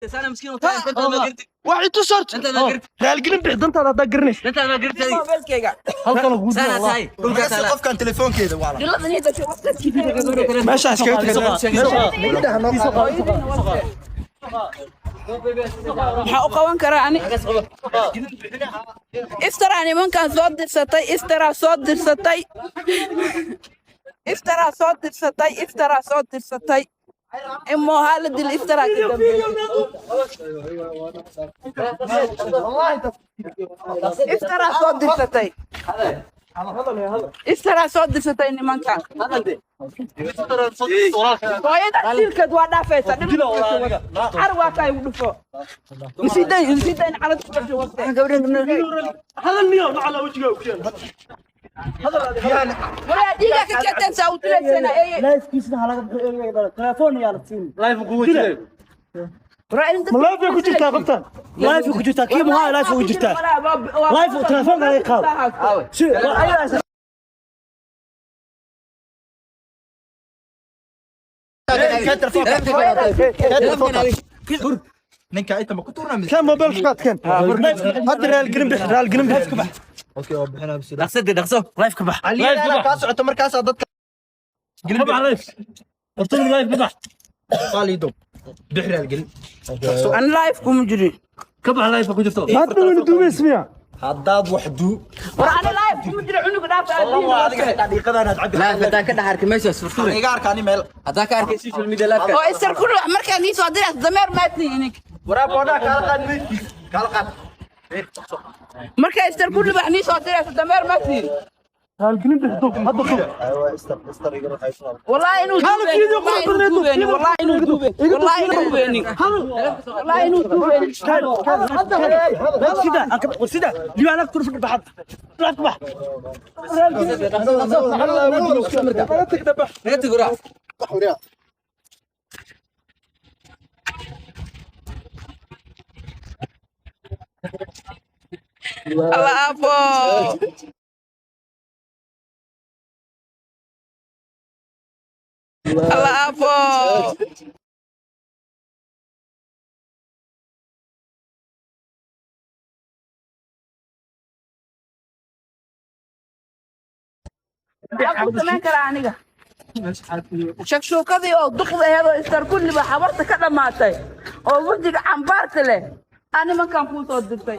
انا مسكين انت ما قلت واحد تصرت انت ما قلت ريال قلب بحضنت هذا دقرنيش انت ما قلت لي موبايلكayga halkan ugu سنه هاي بس قف كان تليفون كذا والله diladaniita waqtiga ماشي عسكري maxaa u qaban karaa ani iftara nimankan soo dirsatay iftara soo dirsatay imo haalad iftara ka dambeeyay iftara soo dirsatay nimankan hooyada silkeed waa dhaafaysa carwaa ka igu dhufo nsidayn calad ku dhashay waqti هذا النيو على وجهه وكان ولا ديغا ka keetan saawtileysana لا يسكيسنا على تليفون يا لطين لايف قوتي لا في كجرتا قبطان لا في كجرتا كيف هاي لا في كجرتا لا في تليفون على يقال شو ايوه ninka inta ma ku tuurnaa كان موبايل قاد كان هذا ريال قلب كبح اوكي oo bixinaa bis دقصه لايف كبح aliya ka socoto markaas dadka كبح لايف ارتم لايف كبح qaalido bixiraal gelin an life kuma jirin كبح لايف كجرتا ما تقول دوب اسميا haddaad wax duu war ani life kuma jiro cunug dhaaf والله adiga daqiiqadan aad cabbi لا فدا كده حركه ماشي صورتي iga arkaani meel هذا كارك السوشيال ميديا لا oo isar kullu markaan ii soo diray dameer maatniinik waraa boodha kala qaad meedkiis kala qaad markaa isar kullu baan ii soo diray dameer maatniin ريال قلب بحضوك هذا ضوء aywa istar iga raxaysan والله انه والله انه دوبين وسيدا لي انا اكثر في البحر لا تبح الله ابو الله ابو كمان كلا aniga shakshuukadii oo duqdeedo istar kulli ba xabarta ka dhamaatay oo wajiga cambaarta leh ani markaan ku soo dirtay